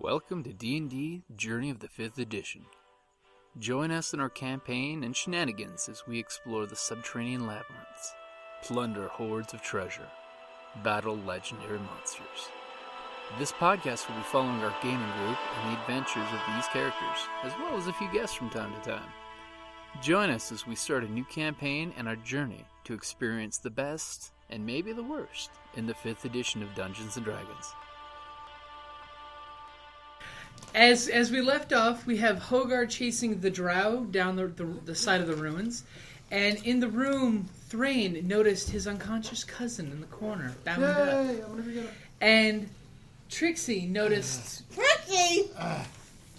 Welcome to D&D Journey of the 5th Edition. Join us in our campaign and shenanigans as we explore the subterranean labyrinths, plunder hordes of treasure, battle legendary monsters. This podcast will be following our gaming group and the adventures of these characters, as well as a few guests from time to time. Join us as we start a new campaign and our journey to experience the best, and maybe the worst, in the 5th edition of Dungeons & Dragons. As we left off, we have Hogar chasing the Drow down the side of the ruins. And in the room, Thrain noticed his unconscious cousin in the corner, bound up. And Trixie noticed... Trixie!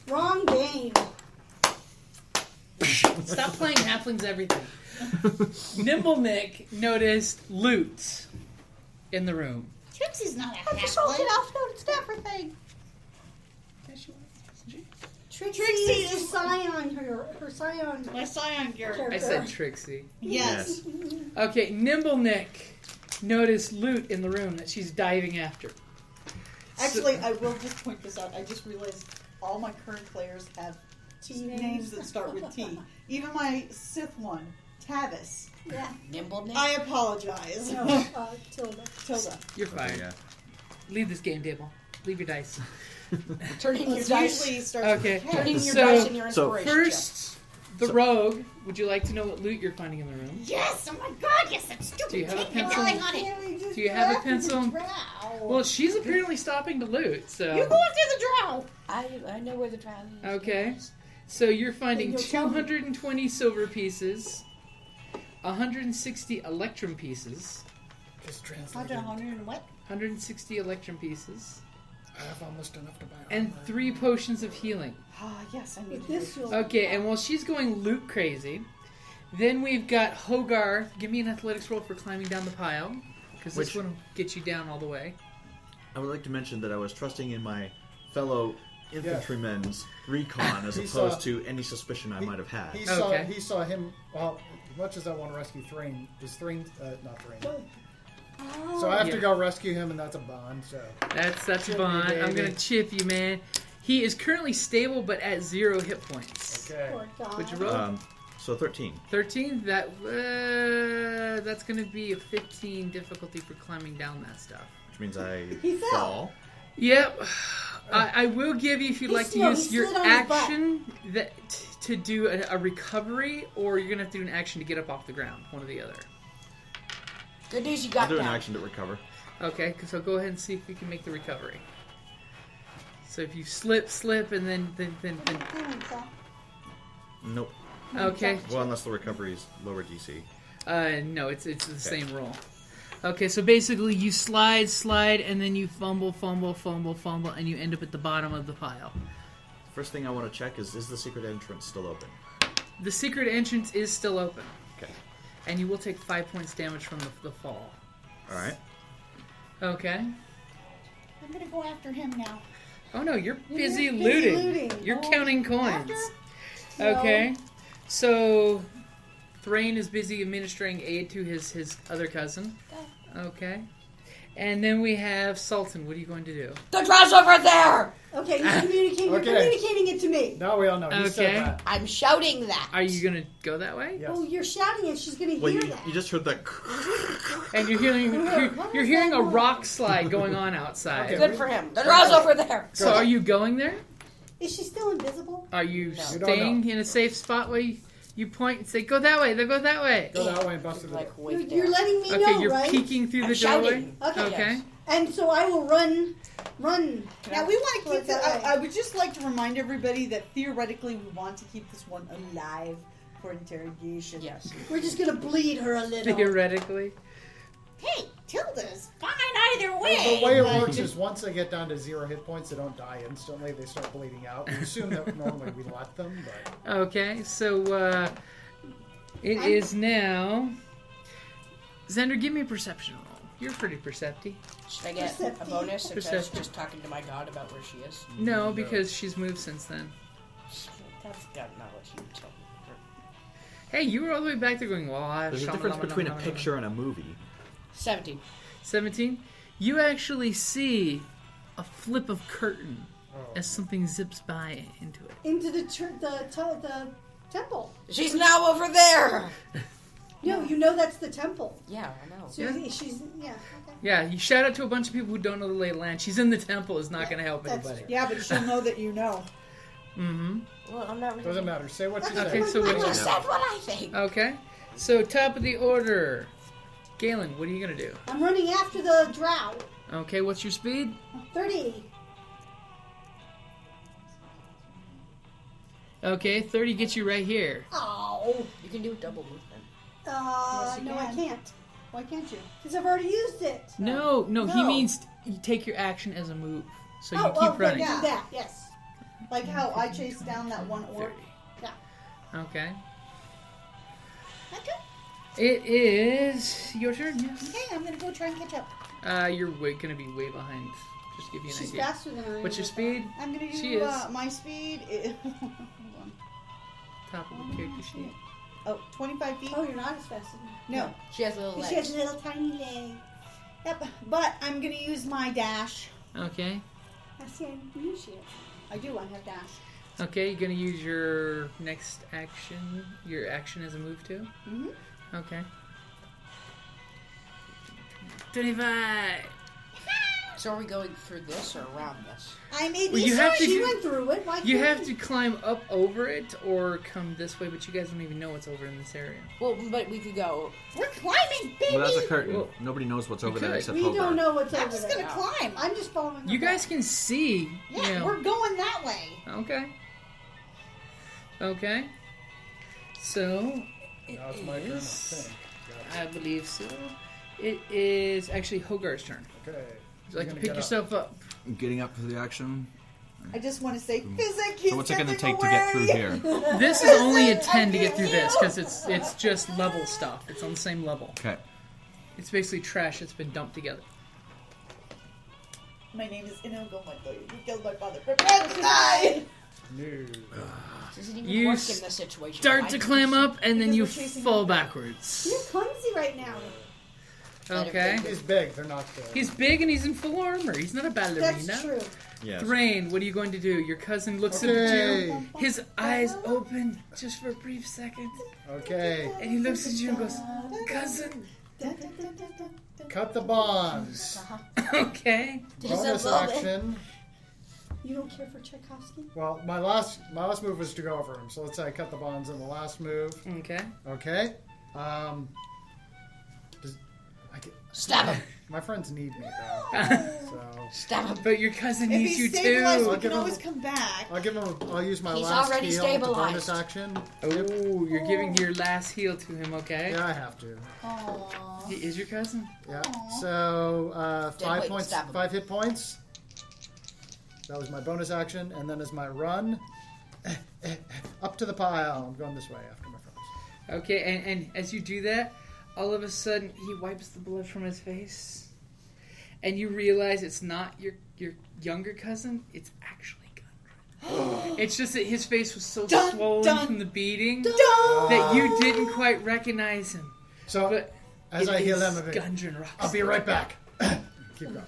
Wrong game. Stop playing Halflings Everything. Nimblenick noticed loot in the room. Trixie's not a I just sold it halfling. off. No, it's everything. Trixie is Scion, her Scion. My Scion character. I said Trixie. Yes. Okay, Nimblenick noticed loot in the room that she's diving after. Actually, I will just point this out. I just realized all my current players have names that start with T. Even my Sith one, Tavis. Yeah. Nimblenick. I apologize. No, Tilda. Tilda. You're fired. Yeah. Leave this game table. Leave your dice. Turning your It dice. usually starts Okay. with K. Turning your So- dice and your so inspiration. First, the rogue. Would you like to know what loot you're finding in the room? Yes! Oh my god, yes, that's stupid. Do you have a Take me pencil? going on it. Do you have a pencil? Drow. Well, she's apparently stopping to loot, so... You go after the Drow. I know where the Drow is. Okay. So you're finding Then you'll tell me. 220 silver pieces, 160 electrum pieces, Just translated. 100 and what? 160 electrum pieces, I have almost enough to buy. and armor. 3 potions of healing. Ah, yes, I need With to this, you'll... Okay, and while she's going loot crazy, then we've got Hogar. Give me an athletics roll for climbing down the pile, because this Which- one will get you down all the way. I would like to mention that I was trusting in my fellow infantrymen's recon as He opposed saw- to any suspicion I might have had. He Okay. saw him. Well, as much as I want to rescue Thrain, is Thrain not Thrain? So I have Yeah. to go rescue him, and that's a bond. So That's Chip me, Bond. I'm baby. gonna chip you, man. He is currently stable, but at 0 hit points. okay. Poor God. Would you roll? So 13. 13? That's going to be a 15 difficulty for climbing down that stuff. Which means I He fell. fall. Yep. I will give you, if you'd He like to slid- use he your slid on his butt. action to do a recovery, or you're going to have to do an action to get up off the ground. One or the other. Good news, you I'll got do an down. action to recover. Okay, so go ahead and see if you can make the recovery. So if you slip, and then Nope. okay. Well, unless the recovery is lower DC. No, it's the same roll. Okay, so basically you slide, and then you fumble, and you end up at the bottom of the pile. First thing I want to check is the secret entrance still open? The secret entrance is still open, Okay. and you will take 5 points damage from the fall. Alright. Okay. I'm gonna go after him now. Oh no, you're busy busy looting. looting. You're Oh, counting coins. after? Okay. So, Thrain is busy administering aid to his other cousin. Okay. And then we have Sultan. What are you going to do? The Drow's over there! Okay, you're communicating. Okay. You're communicating it to me. Now we all know. He said Okay. that. I'm shouting that. Are you going to go that way? Yes. Oh, you're shouting it. She's going to Well, hear you that. just heard that. And you're hearing a rock slide going on outside. Okay. Good for him. The Drow's over there. So are you going there? Is she still invisible? Are you We don't staying in a safe spot where you point and say, go that way, then go that way? Go that way and bust it. Like, You're, wait you're there. letting me Okay, know, you're right? peeking through the I'm doorway? shouting. Okay. Okay. And so I will run. Now, we want to keep Towards this. that way. I would just like to remind everybody that theoretically we want to keep this one alive for interrogation. Yes. We're just going to bleed her a little. Theoretically. Hey, Tilda's fine either way. The way it but- works is once they get down to 0 hit points, they don't die instantly. They start bleeding out. We assume that normally we let them, but Okay, so it is now. Xander, give me a perception roll. You're pretty perceptive. Should I get a Perceptive. bonus since I was Perceptive. just talking to my god about where she is? No, because she's moved since then. That's not what you told me. Hey, you were all the way back there going, well, There's a difference between a picture and a movie. 17. 17. You actually see a flip of curtain as something zips by into it. Into the temple. She's now over there. No, you know that's the temple. Yeah, I know. So she's okay. Yeah, you shout out to a bunch of people who don't know the lay of the land. She's in the temple is not going to help that's anybody. Yeah, but she'll know that you know. Mm-hmm. Well, I'm not really... Doesn't matter. Say what you say. Okay, so I what? just said what I think. Okay, so top of the order, Gaelen. What are you going to do? I'm running after the drow. Okay, what's your speed? 30. Okay, 30 gets you right here. Oh. You can do a double movement. Yes, you No, can. I can't. Why can't you? Because I've already used it. No, he No. means you take your action as a move, so you Oh, keep well, running. then do that, yes. Like how I chased down that one orc. 30. Okay. Okay. It is your turn. Yes. Okay, I'm gonna go try and catch up. You're gonna be way behind. Just to give you an She's idea. faster than I am. What's your speed? I'm gonna do She is. my speed. Hold on. Top of the character sheet. Oh, 25 feet. Oh, you're not as fast as me. No. She has little She has legs. little tiny legs. Yep. But I'm gonna use my dash. Okay. I see, I knew she had. I do. I have dash. Okay, you're gonna use your next action, your action as a move too? Mm-hmm. Okay. 25! So are we going through this or around this? I made Well, these. you have to She do- went through it. Why You can't have to climb up over it or come this way, but you guys don't even know what's over in this area. Well, but we could go... We're climbing, baby. Well, that's a curtain. Well, Nobody knows what's over could. there except We Hogar. don't know what's I'm over just there. gonna climb. I'm just following. You her guys back. can see. Yeah, you know. we're going that way. Okay. Okay. So, Now it's my turn. I is- think. I believe so. It is actually Hogar's turn. Okay. Would you like to You're pick gonna yourself up? Getting up for the action. I just want to say, physics. So what's it going to take to get through here? This is only a 10 to get through this because it's just level stuff. It's on the same level. Okay. It's basically trash that's been dumped together. My name is Inogo Montoya. You killed my father. Prepare to die. No. Doesn't even You work in this situation. Start Why to do climb up and then Because you we're chasing fall him. backwards. You're clumsy right now. Okay. He's big. They're not big. He's big and he's in full armor. He's not a ballerina. That's true. Yes. Thrain, what are you going to do? Your cousin looks up at Okay. you. His eyes open just for a brief second. Okay. And he looks at you and goes, Cousin. Cut the bonds. Okay. Bonus action. You don't care for Tchaikovsky? Well, my last move was to go over him. So let's say I cut the bonds in the last move. Okay. Okay. Stab him. My friends need me though. So Stab him. But your cousin If needs you he's stabilized, too. we can always come back. I'll use my He's last already heal with the bonus stabilized. action. Oh, you're giving your last heal to him, okay? Yeah, I have to. Aww. He is your cousin? Yeah. So Dead 5 weight, points, stab him. 5 hit points. That was my bonus action, and then as my run, up to the pile. I'm going this way after my friends. Okay, and as you do that, all of a sudden he wipes the blood from his face. And you realize it's not your younger cousin, it's actually Gundren. It's just that his face was so Dun, swollen dun, from the beating Dun! that you didn't quite recognize him. So But as it I heal is him a bit, Gundren Rock. I'll be right back. Keep going.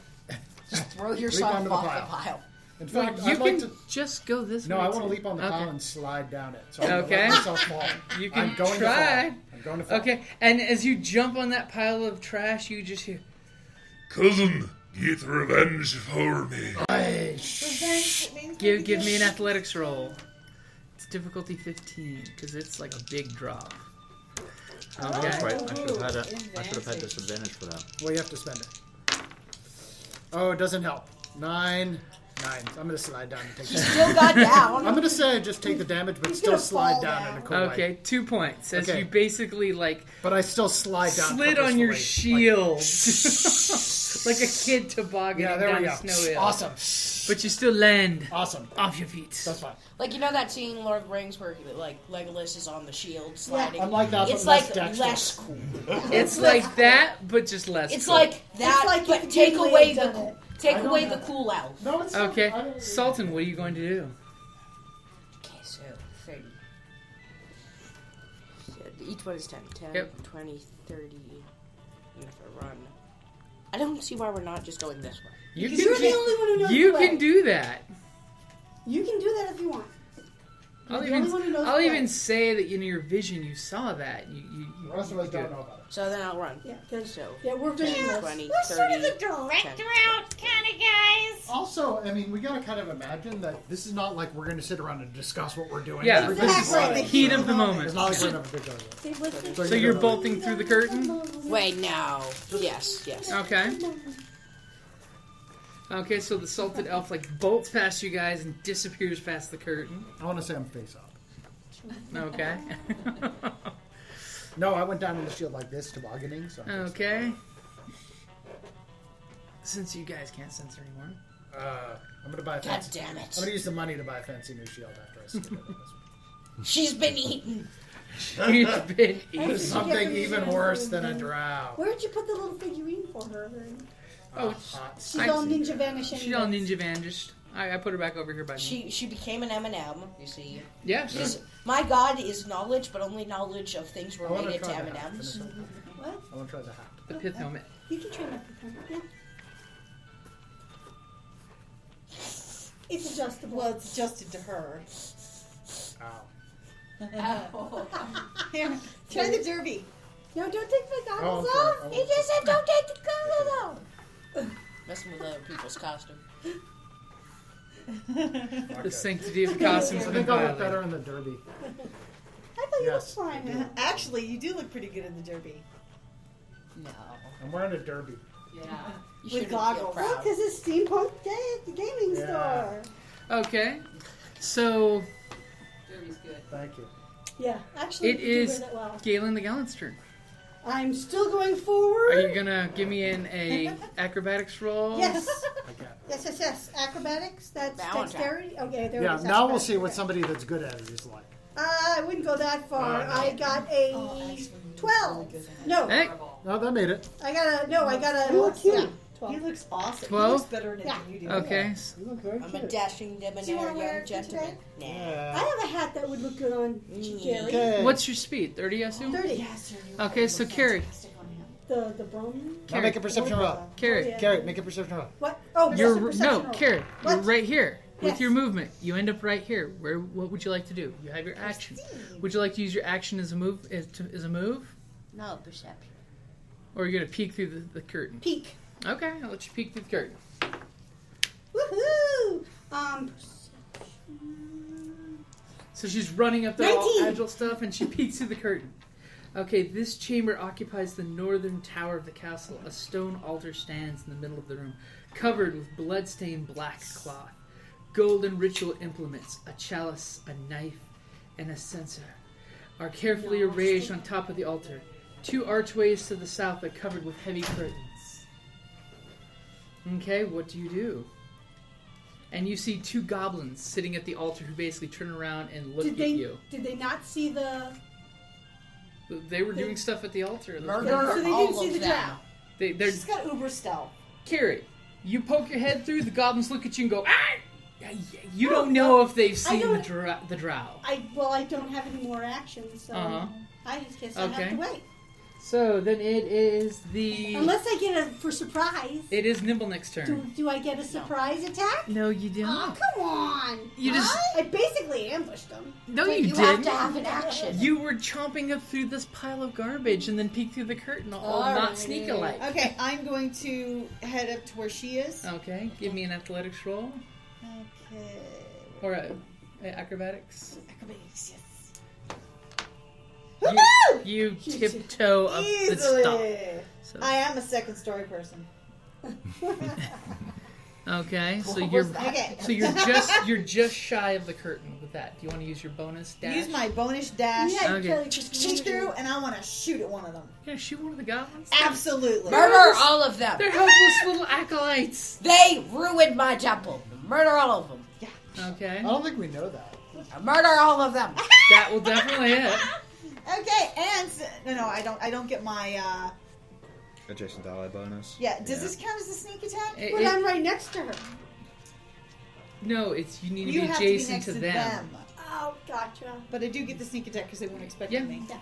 Just throw yourself onto off the the pile. pile. In Well, fact, you I'd like can to. just go this No, way. I want to too. leap on the Okay. pile and slide down it. So I'm gonna Okay. let myself fall. You can I'm going try. to fall. I'm going to fall. Okay, and as you jump on that pile of trash, you just hear, Cousin, get revenge for me. Hey, Revenge means give me an athletics roll. It's difficulty 15, because it's like a big drop. Oh, Okay. that's right. I should have had disadvantage for that. well, you have to spend it. Oh, it doesn't help. 9. I'm going to slide down and take the Still got down. I'm going to say just take the damage, but He's still gonna slide fall down down. in a cool way. Okay, 2 points. As Okay. you basically, like, But I still slide down slid on your purposefully. shield. Like a kid tobogganing Yeah, there down we a go. snow hill. Awesome. But you still land Awesome. off your feet. That's fine. Like, you know that scene in Lord of the Rings where, like, Legolas is on the shield sliding? I'm like that, but It's less like dexterous. less cool. It's like that, but just less It's cool. like that, It's like but if take Gimli away had the done it. take I don't away know. the cool elf. No, it's Okay, I don't- Sultan, what are you going to do? Okay, so 30. So each one is 10. 10, Yep. 20, 30. And if I run. I don't see why we're not just going this way. You You're the only one who knows You the way. can do that. You can do that if you want. I'll The only one who knows even what. say that in your vision you saw that. You The rest of us don't know about it. So then I'll run. Yeah, because So, we're 10, visionless. 20, We're 30, sort of the director 10. out kind of guys. Also, I mean, we gotta kind of imagine that this is not like we're gonna sit around and discuss what we're doing. Yeah, This is Exactly. like- heat of the It's moment. not like we're gonna have a big argument. So you're bolting through the curtain? Wait, no. Yes. Okay. Okay, so the salted elf like bolts past you guys and disappears past the curtain. I want to say I'm face up. Okay. No, I went down in the shield like this, tobogganing. So I'm face Okay. Since you guys can't censor anymore. up. I'm gonna buy a God fancy. damn it. I'm gonna use the money to buy a fancy new shield after I skip it on this one. She's been eaten. You've been eaten. Something even worse than a drow. Where'd you put the little figurine for her? Oh, Hot. She's all ninja vanishing. She's all ninja vanished. I put her back over here by me. She became an M&M, you see. Yeah. She's, my god is knowledge, but only knowledge of things I want to related to try the hat. M&Ms. What? I want to try the hat. The pith helmet. You can try that. Yeah. It's adjustable. Well, it's adjusted to her. Ow. Here, try the derby. No, don't take my goggles Oh, off. okay. He just said don't take the goggles off. Messing with other people's costume. The sanctity of the costumes I have think been I'll look violated. better in the derby. I thought you Yes. looked fine. Actually, you do look pretty good in the derby. No. I'm wearing a derby. You With shouldn't feel goggles. proud. Because it's steampunk gaming Yeah. store. Okay. So Thank you. Yeah, actually, it you do is wear that well. Gaelen the Gallant's turn. I'm still going forward. Are you gonna give me a acrobatics roll? Yes. I can't. Yes. Acrobatics. That's Valentine. dexterity. Okay, there it Yeah, is. now we'll acrobatics. see what somebody that's good at it is like. I wouldn't go that far. Oh, no. I got a 12. No, Hey, No, that made it. I got a You look cute. yeah, He 12. looks awesome. 12? He looks better in it Yeah. than you do. okay. You look very I'm a dashing debonair you wanna wear young it for gentleman. Nah. I Yeah. have a hat that would look good on Kerrie. Okay. What's your speed? 30, I assume? 30. Okay, so Kerrie. The brum. Now make a perception roll. Kerrie. Yeah. Carrot, make a perception roll. What? Oh, You're perception no, roll. Kerrie. You're What? right here with Yes. your movement. You end up right here. What would you like to do? You have your action. Would you like to use your action as a move? As a move, No, perception. or you're gonna peek through the curtain? Peek. Okay, I'll let you peek through the curtain. Woohoo! So she's running up there, all 19. agile stuff, and she peeks through the curtain. Okay, this chamber occupies the northern tower of the castle. A stone altar stands in the middle of the room, covered with blood-stained black cloth. Golden ritual implements, a chalice, a knife, and a censer, are carefully arranged on top of the altar. 2 archways to the south are covered with heavy curtains. Okay, what do you do? And you see 2 goblins sitting at the altar who basically turn around and look Did at they? you. Did they not see the? They were doing stuff at the altar. Murder So they all didn't see of the them. drow. They're She's got uber stealth. Kerrie, you poke your head through, the goblins look at you and go, ah! You don't know if they've seen don't- the drow. I don't have any more actions, so Uh-huh. I guess I have Okay. to wait. So then it is the... Unless I get a for surprise. It is Nimbleneck's turn. Do I get a surprise attack? No, you didn't. Oh, come on! You just... I basically ambushed them. No, But you you have didn't. to have an action. You were chomping up through this pile of garbage and then peeked through the curtain, all not sneak alike. Okay, I'm going to head up to where she is. Okay, give me an athletics roll. Okay. Or acrobatics. Acrobatics, yes. You tiptoe up the stalk. Easily. So, I am a second story person. okay, so What you're was that? so you're just shy of the curtain with that. Do you want to use your bonus dash? Use my bonus dash. Yeah, Okay. Kellie, Peek through, and I want to shoot at one of them. Yeah, shoot one of the goblins. Absolutely. Murder all of them. They're helpless little acolytes. They ruined my temple. Murder all of them. Okay, I don't think we know that. Murder all of them. that will definitely hit. Okay, and no, I don't get my. Adjacent ally bonus. Yeah, does this count as a sneak attack? It- But it- I'm right next to her. no, it's you need to You be have to be adjacent next to to them. them. Oh, gotcha. But I do get the sneak attack because they won't expect Yeah. me. Yeah.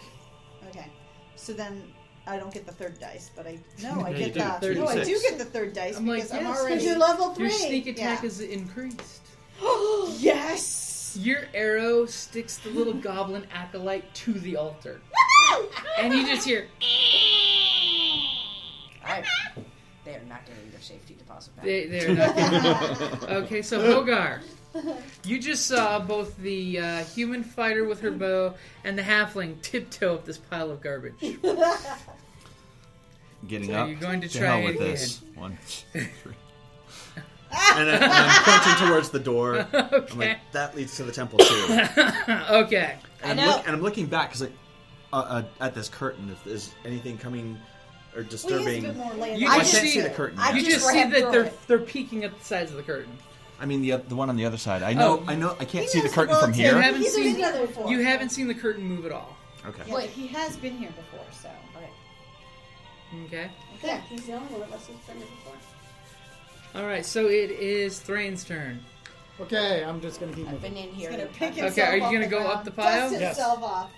Okay, so then I don't get the third dice, but I Yeah, I you get do. the no, I do 36. get the third dice I'm like, because I'm yes, already. Because you're level 3. Your sneak attack Yeah. is increased. Yes! Your arrow sticks the little goblin acolyte to the altar. And you just hear... They are not getting their safety deposit back. They're not getting... Okay, so Hogar, you just saw both the human fighter with her bow and the halfling tiptoe up this pile of garbage. Getting So up. you're going to To try hell it with again. this. 1, 2, 3. and I'm pointing towards the door. I'm Okay. like, that leads to the temple too. Okay. And I know. I'm looking back because at this curtain, if there's anything coming or We use a disturbing. bit more land. You I just can't see see the curtain. I You yet. just just see ran that through they're peeking at the sides of the curtain. I mean the one on the other side. I know. I can't see the knows curtain the from world You here. haven't He's seen been here before. you haven't seen the curtain move at all. Okay. Yeah, but he has been here before, so. Okay. Yeah, he's the only one of us who's been here before. All right. So it is Thrain's turn. Okay, I'm just gonna keep I've moving. been in He's here. gonna pick Okay, himself are you off gonna the go ground, up the pile? dust Yes. himself off.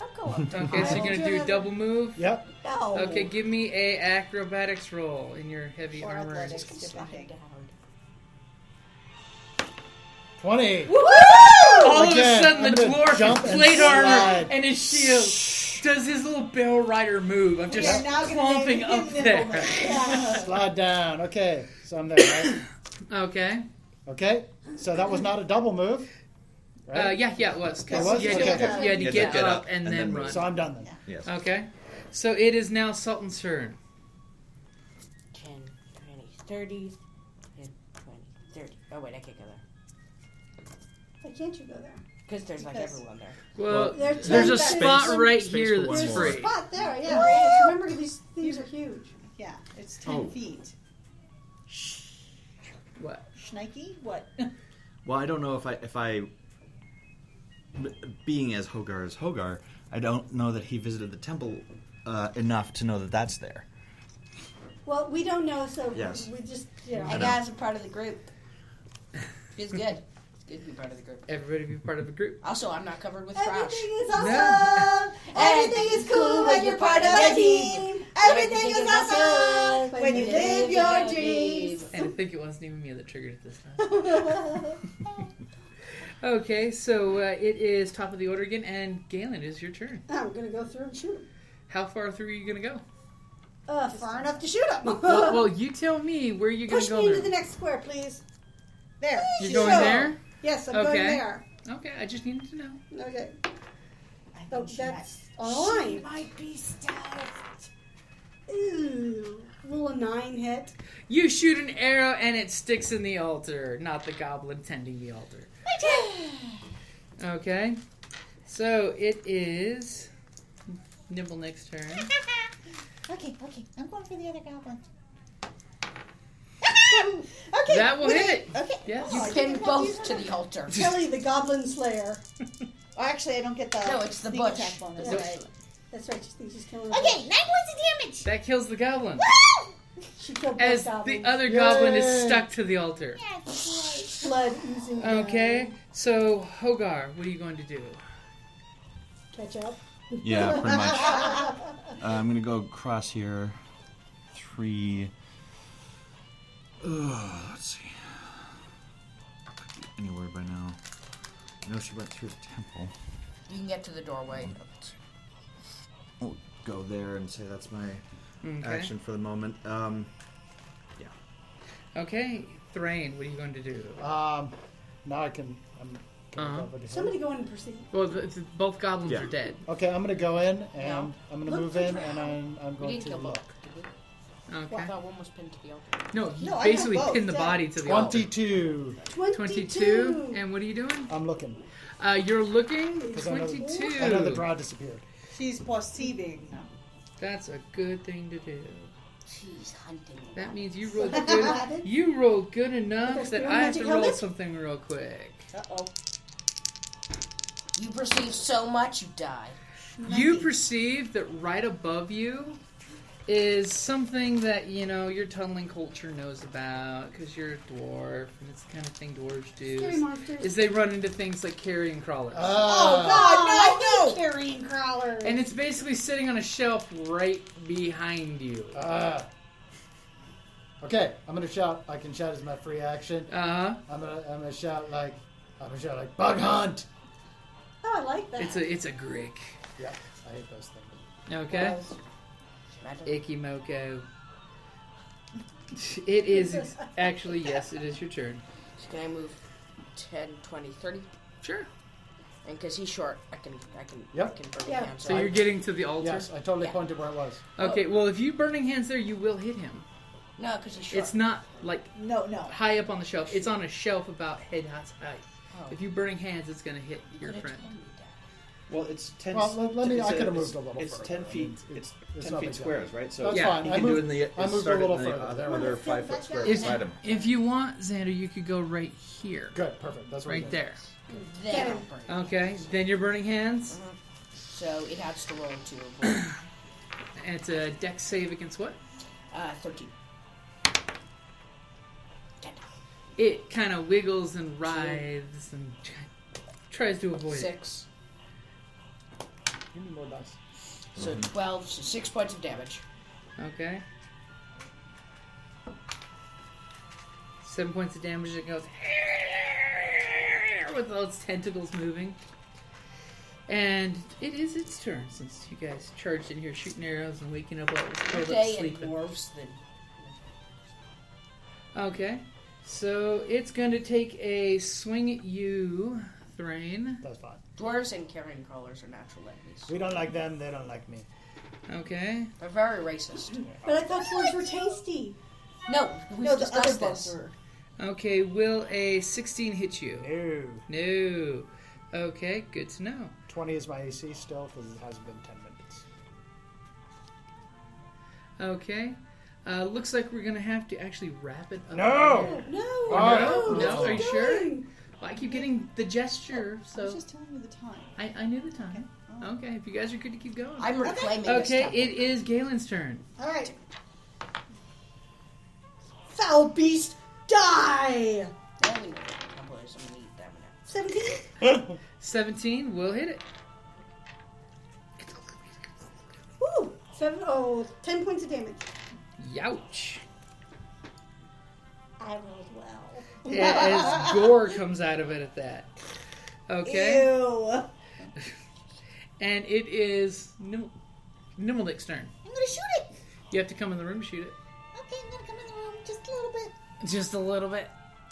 I'll go up. Okay, so you're gonna do a double move. Yep. No. Okay, give me a acrobatics roll in your heavy Or armor. athletics, Slide depending. down. 20. All of a Again, sudden, I'm the gonna dwarf jump with and plate armor slide. and his shield does his little barrel rider move. I'm just We are now gonna clomping name him up there. Nimbleman. Yeah. Slide down. Okay, so I'm there, right? Okay. Okay, so that was not a double move. Right? Yeah, it was. 'Cause It was? you had Okay. to, you had to You get, had to get up up and and then then run. move. So I'm done then. Yes. Okay. So it is now Sultan's turn. 10, 20, 30, 10, 20, 30. Oh, wait, I can't go there. Why can't you go there? Because there's like Because- everyone there. Well, There's there's a space- spot right space here for one that's more. free. Spot there, yeah. Remember, these things are huge. Yeah, it's 10 Oh. feet. What? Schnikey? What? Well, I don't know if I being as Hogar, I don't know that he visited the temple enough to know that that's there. Well, we don't know, so Yes. we just, you know. Hey, guys, I'm part of the group. Feels good. It's good to be part of the group. Everybody be part of a group. Also, I'm not covered with trash. Everything is awesome. No. Everything is cool when you're part of a team. Everything is awesome when you live your dreams. And I think it wasn't even me that triggered it this time. Okay, so it is top of the order again, and Gaelen, it is your turn. I'm gonna go through and shoot him. How far through are you going to go? Far enough to shoot him. Well, you tell me where you're going Push to me go into the there. next square, please. There. You're Sure. going there? Yes, I'm Okay. going there. Okay, I just needed to know. Okay. I Oh, think she that's might- on a line. She might be stealth. Ooh. Will a 9 hit? You shoot an arrow and it sticks in the altar, not the goblin tending the altar. Okay, so it is Nimbleneck's turn. Okay, I'm going for the other goblin. Okay. That will with hit it. it. Okay. Yes. Oh, I Pin didn't have both to use the altar. Kellie, the Goblin Slayer. Oh, actually, I don't get the No, it's the sneak bush. attack bonus, Yeah. right? That's right. She thinks she's killing. Okay, 9 points of damage. That kills the goblin. She killed both As goblins. the other goblin is Yay. stuck to the altar. Yes. Blood oozing. down. Okay, so Hogar, what are you going to do? Catch up. Yeah, pretty much. I'm gonna go across here. 3. Let's see. Anywhere by now. I know she went through the temple. You can get to the doorway. We'll go there and say that's my Okay. action for the moment. Okay, Thrain, what are you going to do? Now I can. I'm Uh-huh. over to him. Somebody go in and proceed. Well, both goblins Yeah. are dead. Okay, I'm gonna go in and No. I'm gonna Look move for in Drow. and I'm We going didn't to kill look. both. Did we? Okay. I thought one was pinned to the altar. No, he No, I basically got both pinned the dead. body to the altar. 22. 22. And what are you doing? I'm looking. You're looking. 'Cause I know the- 22. I know the drow disappeared. She's perceiving. That's a good thing to do. She's hunting. That means you rolled good. You rolled good enough With a that spear I have magic to roll helmet? something real quick. Uh-oh. You perceive so much, you die. You perceive that right above you is something that, you know, your tunneling culture knows about because you're a dwarf and it's the kind of thing dwarves do. Scary monsters. Is they run into things like carrion crawlers. Oh, God, no, no! Carrying crawler. And it's basically sitting on a shelf right behind you. Okay, I'm gonna shout. I can shout as my free action. Uh-huh. I'm gonna shout like bug hunt. Oh, I like that. It's a grick. Yeah, I hate those things. Okay. Icky Moko. It is actually, yes, it is your turn. So can I move 10, 20, 30? Sure. And because he's short, I can Yep. burn Yeah. hands. So you're getting to the altar? Yes, I totally Yeah. pointed where it was. Okay, well, if you burning hands there, you will hit him. No, because he's short. It's not, like, No. high up on the shelf. It's on a shelf about head height. Oh. If you burning hands, it's going to hit your Could've friend. told me that. Well, it's 10. Well, let me. it's I could have it's- moved a little It's further. 10 feet. It's 10 not feet big squares, right? So That's Yeah. fine. you I can do moved, it in the. I moved a start little in the further. There we other go. 5 foot square If, beside him. if you want, Xander, you could go right here. Good, perfect. That's what Right we did. there. Then I'll burn. Okay, then you're burning hands. So it has to roll to avoid. And it's a dex save against what? 13. 10. It kind of wiggles and writhes and tries to avoid it. 6. Give me more dice. So 12, so 6 points of damage. Okay. 7 points of damage. It goes with all its tentacles moving. And it is its turn since you guys charged in here shooting arrows and waking up while it was curled up Okay, and sleeping. dwarves, then. Okay. So it's going to take a swing at you, Thrain. That's fine. Dwarves and carrion crawlers are natural enemies. We don't like them. They don't like me. Okay. They're very racist. But I thought yours were tasty. No, we No, the other discussed bugs this. were. Okay, will a 16 hit you? No. No. Okay, good to know. 20 is my AC still because it hasn't been 10 minutes. Okay. Looks like we're going to have to actually wrap it up. No! No. Oh, no? What Are are you sure? doing? Well, I keep getting the gesture, I so was just telling you the time. I knew the time. Okay, if you guys are good to keep going. I'm reclaiming this Okay, temple. it is Galen's turn. All right. Foul beast, die! I only know what the temple is. I'm gonna eat that one out. 17. 17 will hit it. Woo! 10 points of damage. Youch. I rolled well. Yeah, as gore comes out of it at that. Okay. Ew. And it is Nimmeldick's turn. I'm gonna shoot it. You have to come in the room to shoot it. Okay, I'm gonna come in the room just a little bit. Just a little bit.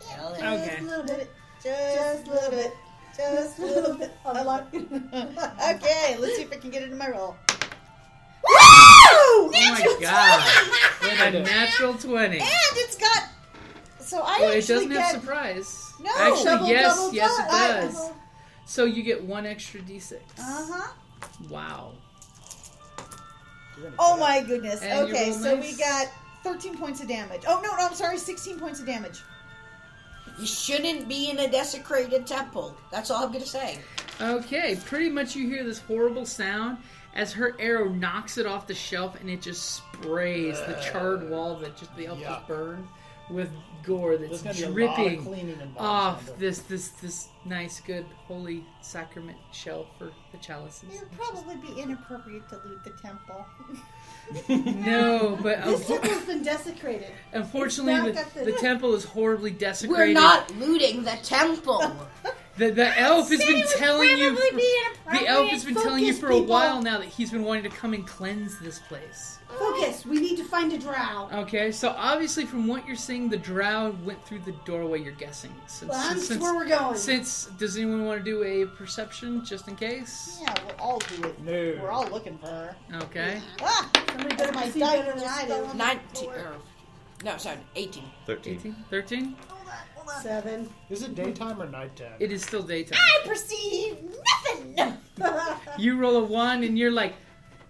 Hell Just yeah. Okay. a little bit. Just a little bit. Just a little bit. I like it. Okay, let's see if I can get it in my roll. Woo! Oh my god. With a natural 20. And it's got. So I Well, it actually doesn't get. have surprise. No, Actually, double, yes, double, yes, it double. does. So you get 1 extra d6. Uh-huh. Wow. Oh my goodness. And you Okay, roll so nice. we got 13 points of damage. Oh, no, I'm sorry, 16 points of damage. You shouldn't be in a desecrated temple. That's all I'm gonna say. Okay, pretty much you hear this horrible sound as her arrow knocks it off the shelf and it just sprays the charred wall that just the elf Yeah. just burned with gore that's There's gonna be a lot of dripping cleaning involved. off Xander. this nice, good, holy sacrament shelf for the chalices. It would probably be inappropriate to loot the temple. No, but This temple's been desecrated. unfortunately, It's back at the temple is horribly We're desecrated. not looting the temple. The elf has been telling you. Probably be The elf has been telling you Focus, for a people. while now that he's been wanting to come and cleanse this place. Focus. We need to find a drow. Okay, so obviously from what you're seeing, the drow went through the doorway. You're guessing. Since, Well, that's since, where we're going. since does anyone want to do a perception just in case? Yeah, we'll all do it. No. We're all looking for her. Okay. Ah! Somebody Better my see dice better than I do. 19. No, sorry, 18. 13. 18, 13. Hold on. 7. Is it daytime or nighttime? It is still daytime. I perceive nothing! You roll a 1 and you're like,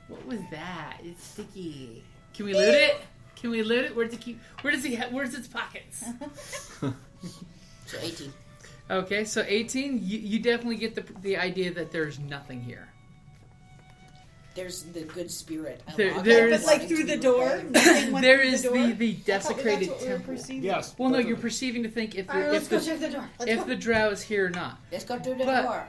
what was that? It's sticky. Can we loot it? Can we loot it? Where's its pockets? So 18. Okay, so 18. You definitely get the idea that there's nothing here. There's the good spirit. There's- But like through the door? Nothing went There through is the door? the desecrated That's what we were temple. perceiving. Yes. Well, no, that's you're what- perceiving to think if All right, let's go the check the door. Let's if go. the drow is here or not. Let's go through the But- door.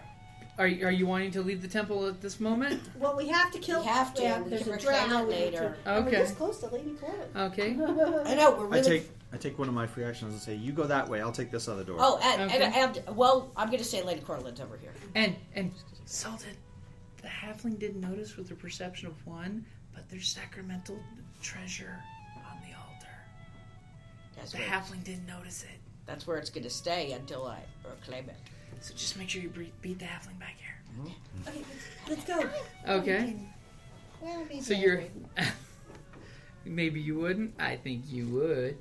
Are you wanting to leave the temple at this moment? Well, we have to kill. We have to. Yeah, We there's can a reclaim drow it later. And we're Okay. this close to Lady Corlynn. Okay. I know, we're really... I take one of my free actions and say, "You go that way. I'll take this other door." Oh, and Okay. well, I'm going to say Lady Corlynn's over here. And Sultan, the halfling didn't notice with her perception of 1, but there's sacramental treasure on the altar. That's The where, halfling didn't notice it. that's where it's going to stay until I reclaim it. So just make sure you beat the halfling back here. Okay, let's go. Okay. Well, be So you're... Maybe you wouldn't. I think you would.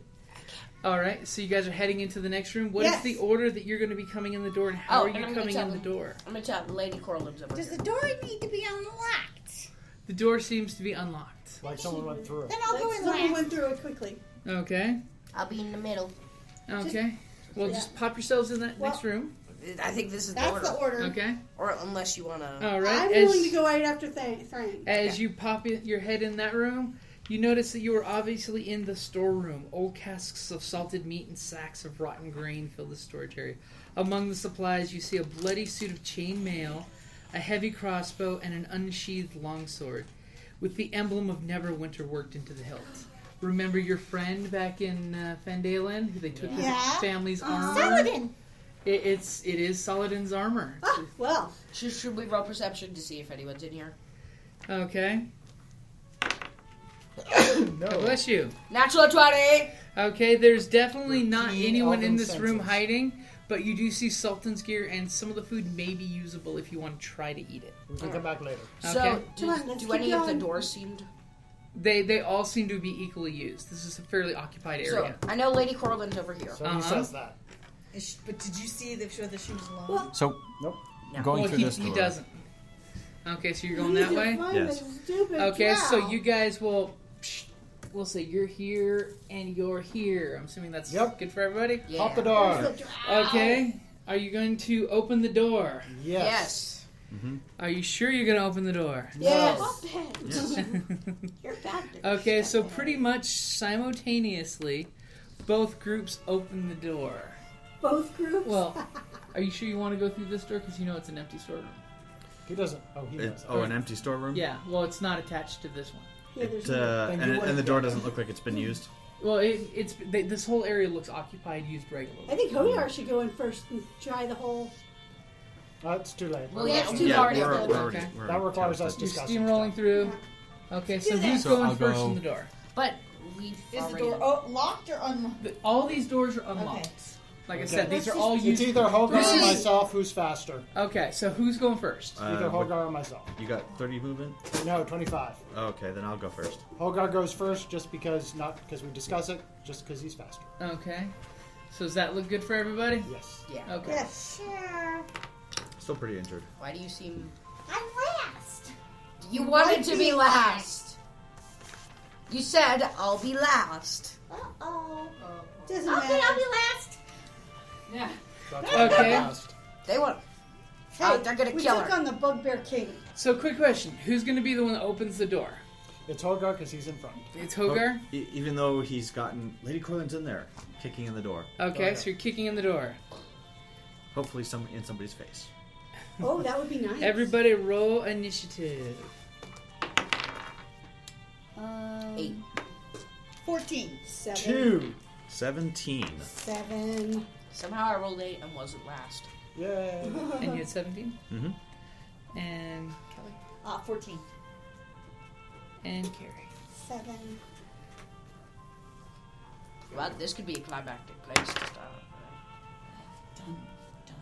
All right. So you guys are heading into the next room. What is Yes. the order that you're going to be coming in the door, and how are and you I'm gonna coming tell in the them- door? I'm going to tell Lady Corlynn's over Does here. the door need to be unlocked? The door seems to be unlocked. Like someone went through it. Then I'll go Like in someone last. went through it quickly. Okay. I'll be in the middle. Okay. Well, Yeah. just pop yourselves in that Well- next room. I think this is the That's order. the order. Okay. Or unless you want to... All right. I'm willing to go right after Thrain. As you pop your head in that room, you notice that you are obviously in the storeroom. Old casks of salted meat and sacks of rotten grain fill the storage area. Among the supplies, you see a bloody suit of chain mail, a heavy crossbow, and an unsheathed longsword, with the emblem of Neverwinter worked into the hilt. Remember your friend back in Phandelver, who they took his Yeah. family's armor? Saladin! It is Saladin's armor. Ah, well, Should we roll perception to see if anyone's in here? Okay. No. God bless you. Natural 20! Okay, there's definitely not Keen anyone in elven this room senses. hiding, but you do see Sultan's gear, and some of the food may be usable if you want to try to eat it. We can come back later. So, Okay. do, Come on, let's do keep any of the going. doors seemed... They all seem to be equally used. This is a fairly occupied area. So, I know Lady Corlynn's over here. So Uh-huh. he says that. But did you see whether she was alone? well, So, Nope. going well, through he, this door. he doesn't. Okay, so you're going we that need to way? find Yes. this stupid Okay, so drow. you guys will... We'll say you're here and you're here. I'm assuming that's Yep. good for everybody? Yeah. Pop the There's door. the drow. Okay. Are you going to open the door? Yes. Yes. Are you sure you're going to open the door? Yes. You're bad. Okay, so pretty much simultaneously, both groups open the door. Both groups. Well, are you sure you want to go through this door? Because you know it's an empty storeroom. He doesn't. Oh, he knows. An empty storeroom. Yeah, well, it's not attached to this one. yeah, there's It, Then you and the would- door doesn't look like it's been used. Well, this whole area looks occupied, used regularly. I think Hogar should go in first and try the whole. It's too late. Well, Yeah, yeah, it's we've too Yeah, hard already to we're, go. we're already, Okay. we're That requires us You're discussing steamrolling stuff. through. Okay, so Do who's that. going I'll first go- in the door? But we've Is the already... door locked or unlocked? All these doors are unlocked. Okay. Like I Okay. said, these are all It's used. either Hogar This or is- myself who's faster. Okay, so who's going first? Either Hogar or myself. You got 30 movement? No, 25. Okay, then I'll go first. Hogar goes first just because, not because we discuss it, just because he's faster. Okay. So does that look good for everybody? Yes. Yeah. Okay. Yes. Sure. Still pretty injured. Why do you seem... I'm last. You wanted might to be be last. You said, I'll be last. Uh-oh. Doesn't Okay, matter. I'll be last. Yeah. That's why Okay. I'm fast. They want... Hey, they're gonna we kill took her. on the Bugbear King. So quick question: who's going to be the one that opens the door? It's Hogar because he's in front. It's Hogar. Even though he's gotten... Lady Corlynn's in there, kicking in the door. Okay, so you're kicking in the door. Hopefully in somebody's face. Oh, that would be nice. Everybody, roll initiative. 8. 14. 7. 2. 17. 7. Somehow I rolled 8 and wasn't last. Yay. And you had 17. Mm-hmm. And Kellie. 14. And Kerrie. 7. Well, this could be a climactic place to start. Dun, dun.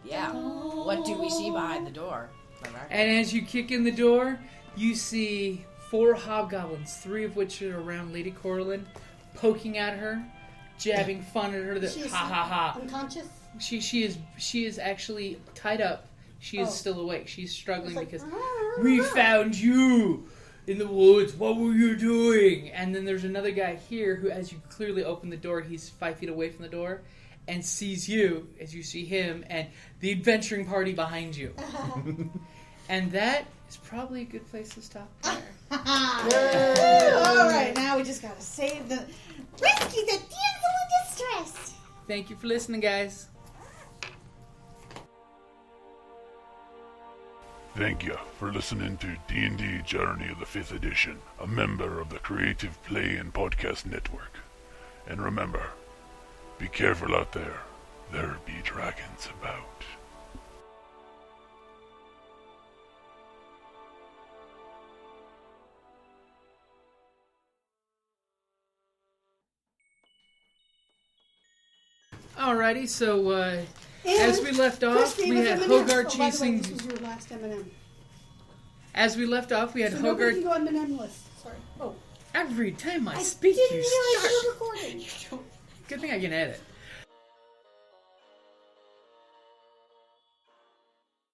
Yeah. What do we see behind the door? Climactic. And as you kick in the door, you see 4 hobgoblins, 3 of which are around Lady Corlynn, poking at her, jabbing fun at her. That She's ha ha ha. unconscious? She is actually tied up. She is Oh. still awake. She's struggling It's like, because we found you in the woods. What were you doing? And then there's another guy here who, as you clearly open the door, he's 5 feet away from the door and sees you as you see him and the adventuring party behind you. And that is probably a good place to stop there. All right, now we just gotta save the. Rescue the damsel in distress. Thank you for listening, guys. Thank you for listening to D&D Journey of the 5th Edition, a member of the Creative Play and Podcast Network. And remember, be careful out there. There be dragons about. Alrighty, so as we left off, Christy we with had M&Ms. Hogar Oh, chasing. by the way, this was your last M&M. As we left off, we had So Hogar. nobody can go on M&M list. Sorry. Oh, Every time I I speak, didn't you realize start. you were recording. Good thing I can edit.